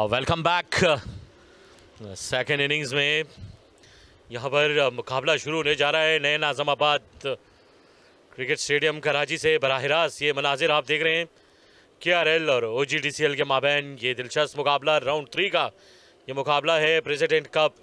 Welcome back. Second innings में यहाँ पर मुकाबला शुरू होने जा रहा है नए नाज़िमाबाद क्रिकेट स्टेडियम कराची से बराह रास्त। ये मनाजिर आप देख रहे हैं KRL और OGDCL के माबैन ये दिलचस्प मुकाबला राउंड 3 का ये मुकाबला है प्रेसिडेंट कप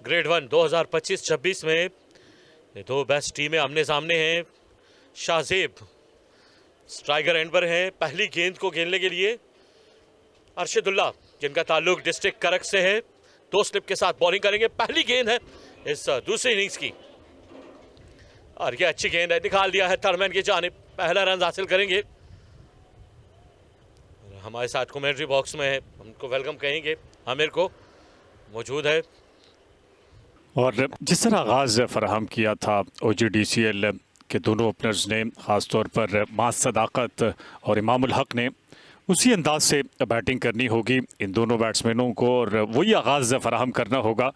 ग्रेड 1 2025-26 में। ये दो बेस्ट टीमें आमने सामने हैं। शाहजेब स्ट्राइकर एंड पर हैं। पहली गेंद को खेलने के लिए अरशदुल्ला जिनका ताल्लुक डिस्ट्रिक्ट करक से है, 2 स्लिप के साथ बॉलिंग करेंगे। पहली गेंद है इस दूसरी इनिंग्स की और ये अच्छी गेंद है, निकाल दिया है थर्डमैन की जानिब। पहला रन हासिल करेंगे। हमारे साथ कमेंट्री बॉक्स में है, हमको वेलकम कहेंगे, आमिर को मौजूद है। और जिस तरह आगाज़ फराहम किया था OGDCL के दोनों ओपनर्स ने, ख़ास तौर पर मास सदाकत और इमामुल हक ने, उसी अंदाज से बैटिंग करनी होगी इन दोनों बैट्समैनों को और वही आगाज़ फराहम करना होगा।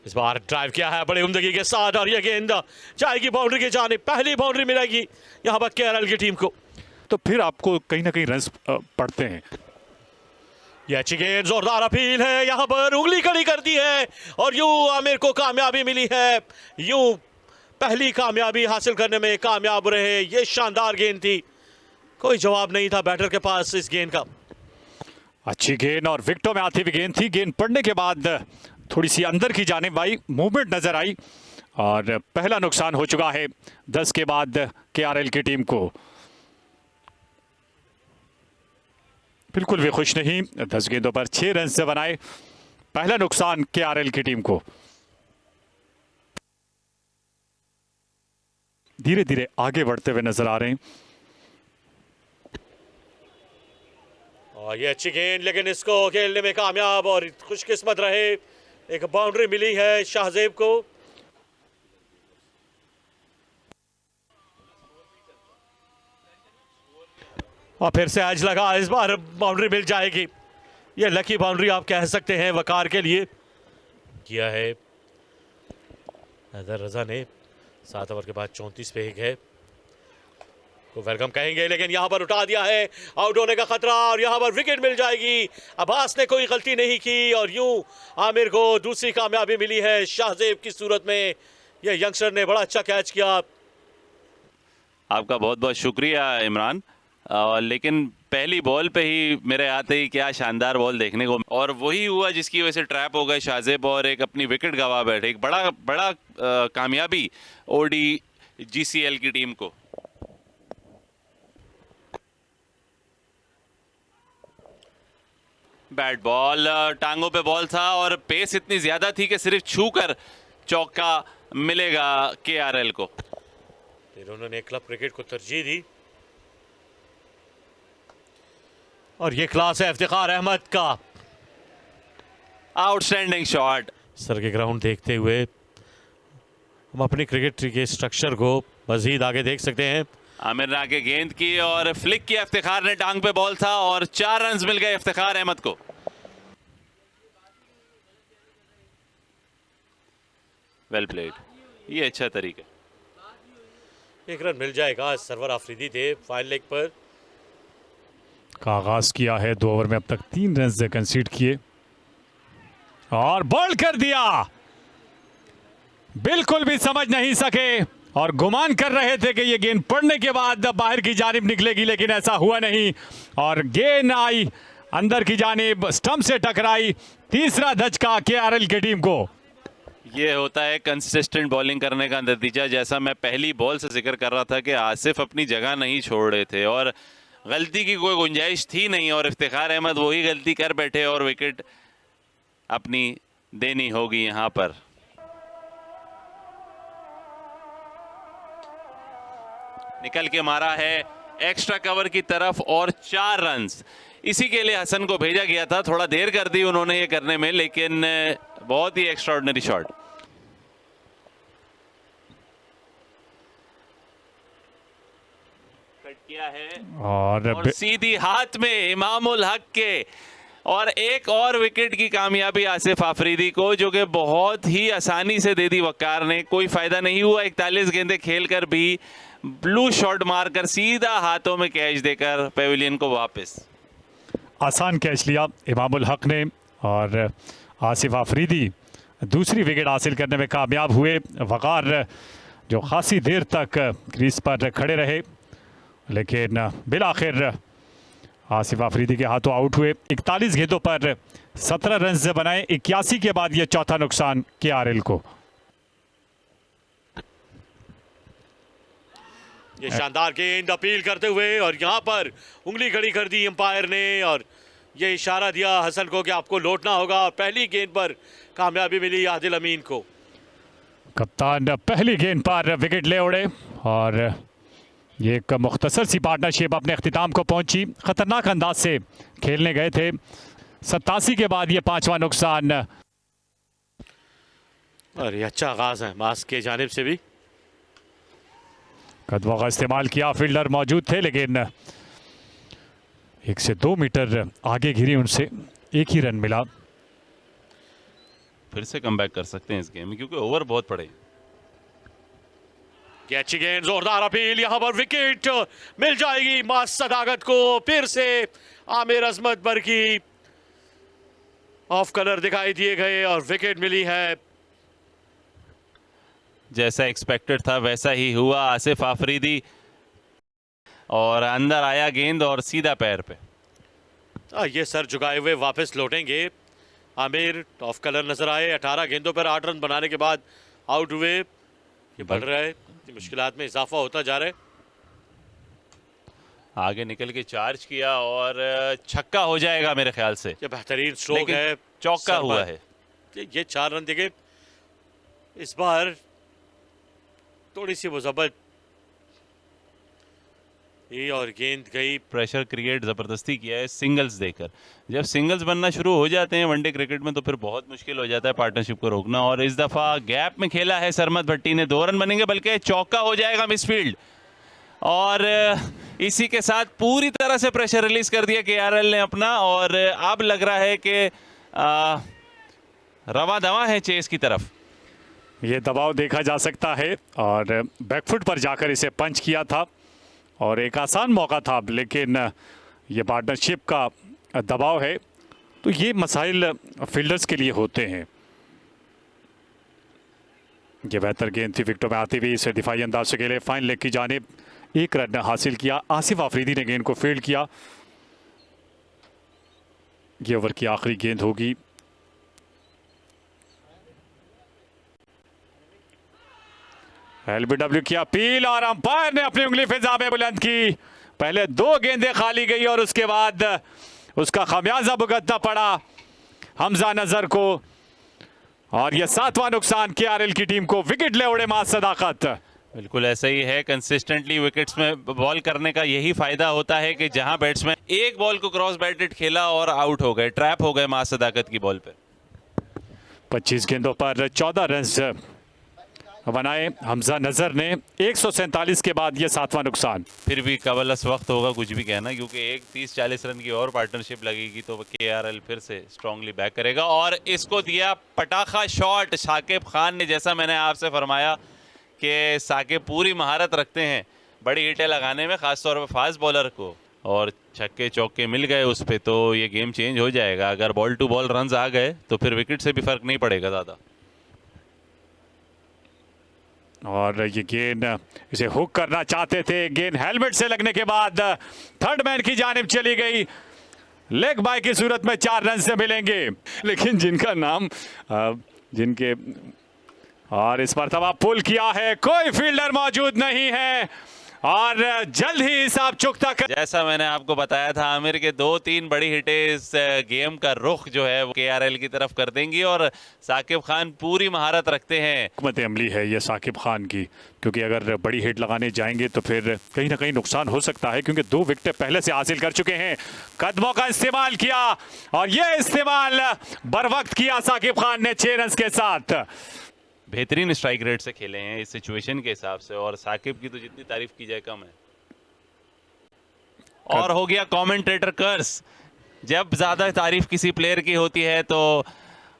इस बार ड्राइव किया है बड़े उम्दगी के साथ और यह गेंद जाएगी बाउंड्री के जाने। पहली बाउंड्री मिलेगी यहाँ पर KRL की टीम को। तो फिर आपको कहीं ना कहीं रन्स पड़ते हैं। यह अच्छी गेंद, जोरदार अपील है, यहाँ पर उंगली खड़ी कर दी है और यूं आमिर को कामयाबी मिली है। यूं पहली कामयाबी हासिल करने में कामयाब रहे। ये शानदार गेंद थी, कोई जवाब नहीं था बैटर के पास इस गेंद का। अच्छी गेंद और विकेटों में आती हुई गेंद थी। गेंद पड़ने के बाद थोड़ी सी अंदर की जानिब आई, मूवमेंट नजर आई और पहला नुकसान हो चुका है 10 के बाद KRL की टीम को। बिल्कुल भी खुश नहीं, 10 गेंदों पर 6 रन से बनाए। पहला नुकसान KRL की टीम को। धीरे धीरे आगे बढ़ते हुए नजर आ रहे हैं। और ये अच्छी गेंद, लेकिन इसको खेलने में कामयाब और खुशकिस्मत रहे। एक बाउंड्री मिली है शाहजेब को। और फिर से एज लगा, इस बार बाउंड्री मिल जाएगी। ये लकी बाउंड्री आप कह सकते हैं वकार के लिए किया है हैदर रजा ने। 7 ओवर के बाद 34 पे एक है, को वेलकम कहेंगे, लेकिन यहाँ पर उठा दिया है, आउट होने का खतरा और यहाँ पर विकेट मिल जाएगी। अब्बास ने कोई गलती नहीं की और यूं आमिर को दूसरी कामयाबी मिली है शाहजेब की सूरत में। यह यंगस्टर ने बड़ा अच्छा कैच किया। आपका बहुत बहुत शुक्रिया इमरान। लेकिन पहली बॉल पे ही मेरे आते ही क्या शानदार बॉल देखने को, और वही हुआ जिसकी वजह से ट्रैप हो गए शाहजेब और एक अपनी विकेट गंवा बैठे। एक बड़ा कामयाबी OGDCL की टीम को। बैट बॉल, टांगों पे बॉल था और पेस इतनी ज्यादा थी कि सिर्फ छूकर चौका मिलेगा KRL को। फिर उन्होंने क्लब क्रिकेट को तरजीह दी और ये क्लास है इफ्तिखार अहमद का। Outstanding shot. सर के ग्राउंड देखते हुए हम अपनी क्रिकेट के स्ट्रक्चर को मजीद आगे देख सकते हैं। आमिर ने आगे गेंद की और फ्लिक किया, इफ्तिखार ने टांग पे बॉल था और 4 रन मिल गए इफ्तिखार अहमद को। वेल प्लेड, ये अच्छा तरीका। 1 रन मिल जाएगा। सरवर आफरीदी थे फाइनल लेग पर। का आगाज किया है 2 ओवर में अब तक 3 रन से कंसीड किए और बॉल कर दिया। बिल्कुल भी समझ नहीं सके और गुमान कर रहे थे कि ये गेंद पड़ने के बाद बाहर की जानिब निकलेगी, लेकिन ऐसा हुआ नहीं और गेंद आई अंदर की जानिब, स्टंप से टकराई। तीसरा धचका KRL की टीम को। ये होता है कंसिस्टेंट बॉलिंग करने का नतीजा। जैसा मैं पहली बॉल से जिक्र कर रहा था कि आसिफ अपनी जगह नहीं छोड़ रहे थे और गलती की कोई गुंजाइश थी नहीं और इफ्तिखार अहमद वही गलती कर बैठे और विकेट अपनी देनी होगी यहां पर। निकल के मारा है एक्स्ट्रा कवर की तरफ और 4 रन। इसी के लिए हसन को भेजा गया था। थोड़ा देर कर दी उन्होंने ये करने में, लेकिन बहुत ही एक्स्ट्राऑर्डिनरी शॉट। कट किया है और सीधी हाथ में इमामुल हक के और एक और विकेट की कामयाबी आसिफ आफरीदी को, जो कि बहुत ही आसानी से दे दी वकार ने। कोई फायदा नहीं हुआ। 41 गेंदें खेलकर भी ब्लू शॉट मारकर सीधा हाथों में कैच देकर पेविलियन को वापस। आसान कैच लिया इमामुल हक ने और आसिफ आफरीदी दूसरी विकेट हासिल करने में कामयाब हुए। वक़ार जो खासी देर तक क्रीज पर खड़े रहे लेकिन बिलाखिर आसिफ आफरीदी के हाथों आउट हुए। 41 गेंदों पर 17 रन बनाए। 81 के बाद ये चौथा नुकसान KRL को। ये शानदार गेंद अपील करते हुए और यहाँ पर उंगली खड़ी कर दी अंपायर ने और ये इशारा दिया हसन को कि आपको लौटना होगा। और पहली गेंद पर कामयाबी मिली आदिल अमीन को। कप्तान पहली गेंद पर विकेट ले उड़े और ये एक मुख्तसर सी पार्टनरशिप अपने अख्तिताम को पहुंची। खतरनाक अंदाज से खेलने गए थे। 87 के बाद ये पांचवा नुकसान। और ये अच्छा आगाज है मास्क के जानिब से भी। कदमों का इस्तेमाल किया, फील्डर मौजूद थे लेकिन 1 से 2 मीटर आगे गिरी उनसे। एक ही रन मिला। फिर से कमबैक कर सकते हैं इस गेम में क्योंकि ओवर बहुत पड़े। ये अच्छी गेंद, जोरदार अपील, यहाँ पर विकेट मिल जाएगी मास सदाकत को। फिर से आमिर अजमत बरकी ऑफ कलर दिखाई दिए गए और विकेट मिली है। जैसा एक्सपेक्टेड था वैसा ही हुआ। आसिफ आफरीदी और अंदर आया गेंद और सीधा पैर पे। ये सर झुकाए हुए वापस लौटेंगे। आमिर ऑफ कलर नजर आए। 18 गेंदों पर 8 रन बनाने के बाद आउट हुए। ये बढ़ रहा है, मुश्किलात में इजाफा होता जा रहा है। आगे निकल के चार्ज किया और छक्का हो जाएगा मेरे ख्याल से। ये बेहतरीन स्ट्रोक है, चौका हुआ है। ये 4 रन देखे इस बार। थोड़ी सी मुज़ब्बत ये और गेंद गई। प्रेशर क्रिएट जबरदस्ती किया है सिंगल्स देकर। जब सिंगल्स बनना शुरू हो जाते हैं वनडे क्रिकेट में तो फिर बहुत मुश्किल हो जाता है पार्टनरशिप को रोकना। और इस दफा गैप में खेला है सरमत भट्टी ने। 2 रन बनेंगे बल्कि चौका हो जाएगा मिसफील्ड। और इसी के साथ पूरी तरह से प्रेशर रिलीज कर दिया KRL ने अपना। और अब लग रहा है कि रवा दवा है चेस की तरफ। ये दबाव देखा जा सकता है और बैकफुट पर जाकर इसे पंच किया था और एक आसान मौका था लेकिन ये पार्टनरशिप का दबाव है तो ये मसाइल फील्डर्स के लिए होते हैं। ये बेहतर गेंद थी विकेटों में आती हुई। इसे दिफाई अंदाज से खेले, फाइन लेग की जानिब 1 रन हासिल किया। आसिफ आफरीदी ने गेंद को फील्ड किया। ये ओवर की आखिरी गेंद होगी। LBW की अपील और अंपायर ने अपनी उंगली फिजा में बुलंद की। पहले 2 गेंदें खाली गई और उसके बाद उसका खामियाजा भुगतना पड़ा हमजा नजर को। और यह 7वां नुकसान KRL की टीम को। विकेट ले उड़े मास सदाकत। बिल्कुल ऐसा ही है। कंसिस्टेंटली विकेट्स में बॉल करने का यही फायदा होता है कि जहां बैट्समैन एक बॉल को क्रॉस बैटेड खेला और आउट हो गए, ट्रैप हो गए मास सदाकत की बॉल पे। 25 गेंदों पर 14 रन बनाए हमजा नजर ने। 147 के बाद ये 7वां नुकसान। फिर भी कबलस वक्त होगा कुछ भी कहना क्योंकि एक 30-40 रन की और पार्टनरशिप लगेगी तो KRL फिर से स्ट्रांगली बैक करेगा। और इसको दिया पटाखा शॉट साकिब खान ने। जैसा मैंने आपसे फरमाया कि साकिब पूरी महारत रखते हैं बड़ी हिटें लगाने में, खासतौर पर फास्ट बॉलर को। और छक्के चौके मिल गए उस पर तो ये गेम चेंज हो जाएगा। अगर बॉल टू बॉल रन आ गए तो फिर विकेट से भी फर्क नहीं पड़ेगा ज़्यादा। और ये गेंद इसे हुक करना चाहते थे। गेंद हेलमेट से लगने के बाद थर्ड मैन की जानिब चली गई। लेग बाय की सूरत में 4 रन से मिलेंगे लेकिन जिनका नाम जिनके और इस मरतबा पुल किया है, कोई फील्डर मौजूद नहीं है और जल्द ही हिसाब चुकता कर। जैसा मैंने आपको बताया था आमिर के 2-3 बड़ी हिटें इस गेम का रुख जो है वो KRL की तरफ कर देंगी। और साकिब खान पूरी महारत रखते हैं। हिकमत अमली है ये साकिब खान की क्योंकि अगर बड़ी हिट लगाने जाएंगे तो फिर कहीं ना कहीं नुकसान हो सकता है क्योंकि 2 विकेट पहले से हासिल कर चुके हैं। कदमों का इस्तेमाल किया और ये इस्तेमाल बर वक्त किया साकिब खान ने 6 रन के साथ। बेहतरीन स्ट्राइक रेट से खेले हैं इस सिचुएशन के हिसाब से। और साकिब की तो जितनी तारीफ की जाए कम है। और हो गया कमेंटेटर कर्स। जब ज्यादा तारीफ किसी प्लेयर की होती है तो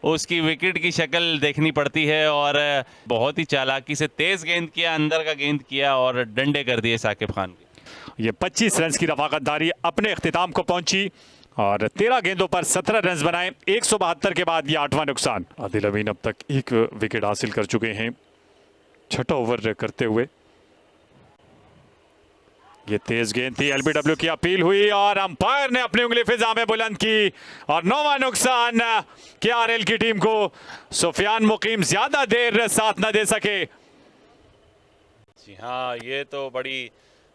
उसकी विकेट की शक्ल देखनी पड़ती है। और बहुत ही चालाकी से तेज गेंद किया, अंदर का गेंद किया और डंडे कर दिए साकिब खान के। ये 25 रन की रफाकतदारी अपने इख्तिताम को पहुंची और 13 गेंदों पर 17 रन बनाए। 172 के बाद ये 8वां नुकसान। आदिल अमीन अब तक 1 विकेट हासिल कर चुके हैं 6ठा ओवर करते हुए। ये तेज गेंद थी, एलबीडब्ल्यू की अपील हुई और अंपायर ने अपनी उंगली फिजा में बुलंद की और 9वां नुकसान केआरएल की टीम को। सुफियान मुकीम ज्यादा देर साथ न दे सके। जी हाँ, ये तो बड़ी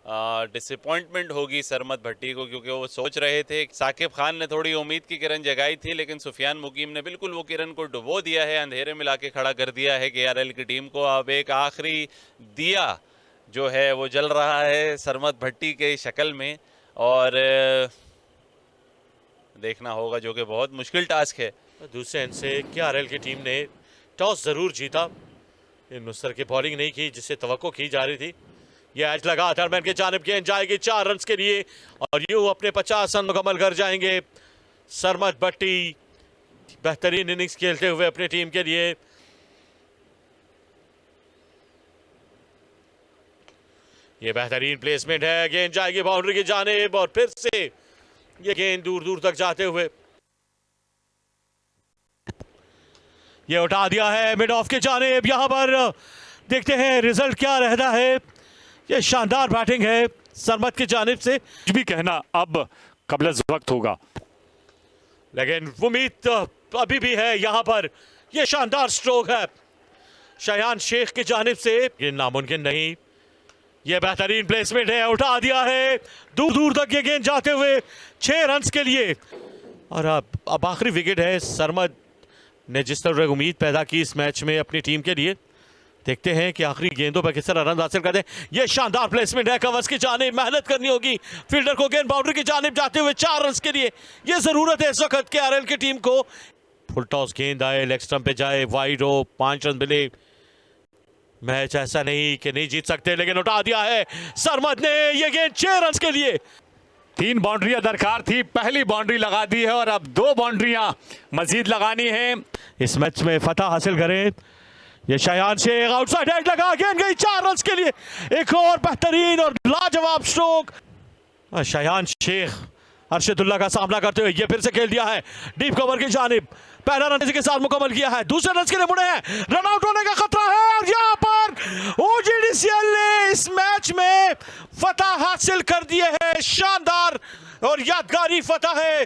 डिसअपॉइंटमेंट होगी सरमद भट्टी को, क्योंकि वो सोच रहे थे। साकिब खान ने थोड़ी उम्मीद की किरण जगाई थी, लेकिन सुफियान मुकीम ने बिल्कुल वो किरण को डुबो दिया है, अंधेरे में लाके खड़ा कर दिया है केआरएल की टीम को। अब एक आखिरी दिया जो है वो जल रहा है सरमद भट्टी के शक्ल में, और देखना होगा, जो कि बहुत मुश्किल टास्क है। दूसरे एंड से केआरएल की टीम ने टॉस जरूर जीता, नुसरत की बॉलिंग नहीं की जिससे तवक्को की जा रही थी। यह एज लगा थर्डमैन की जानिब गेंद जाएगी 4 रन के लिए और यूं अपने 50 रन मुकम्मल कर जाएंगे सरमद भट्टी, बेहतरीन इनिंग्स खेलते हुए अपनी टीम के लिए। ये बेहतरीन प्लेसमेंट है, गेंद जाएगी बाउंड्री की जानिब और फिर से ये गेंद दूर दूर तक जाते हुए ये उठा दिया है मिड ऑफ की जानिब। यहां पर देखते हैं रिजल्ट क्या रहता है। ये शानदार बैटिंग है सरमद की जानिब से। कुछ भी कहना अब कबल वक्त होगा, लेकिन उम्मीद तो अभी भी है। यहां पर ये शानदार स्ट्रोक है शायान शेख की जानिब से, ये नामुमकिन नहीं। ये बेहतरीन प्लेसमेंट है, उठा दिया है दूर दूर तक ये गेंद जाते हुए 6 रन के लिए। और अब आखिरी विकेट है। सरमद ने जिस तरह उम्मीद पैदा की इस मैच में अपनी टीम के लिए, देखते हैं कि आखिरी गेंदों पर किस तरह रन हासिल करते हैं। ये शानदार प्लेसमेंट है कवर्स की जानिब, मेहनत करनी होगी फील्डर को गेंद बाउंड्री की जानिब जाते हुए 4 रन के लिए। ये जरूरत है इस वक्त केआरएल की टीम को। फुल टॉस गेंद आए, लेग स्टंप पे जाए, वाइड हो, 5 रन मिले। मैच ऐसा नहीं कि नहीं जीत सकते, लेकिन उठा दिया है सरमद ने ये गेंद 6 रन के लिए। 3 बाउंड्रियां दरकार थी, पहली बाउंड्री लगा दी है और अब 2 बाउंड्रियां मजीद लगानी है। इस मैच में फतह हासिल करें। ये शायान शेख आउटसाइड हेड लगा, गेंद गई 4 रन के लिए। एक और बेहतरीन और लाजवाब स्ट्रोक। शायान शेख अर्शदुल्ला का सामना करते हुए ये फिर से खेल दिया है डीप कवर की जानिब। पहला रन के साथ मुकम्मल किया है, दूसरे रन के लिए मुड़े हैं, रन आउट होने का खतरा है। और यहाँ पर ओजीडीसीएल ने इस मैच में फतह हासिल कर दिए है। शानदार और यादगारी फतह है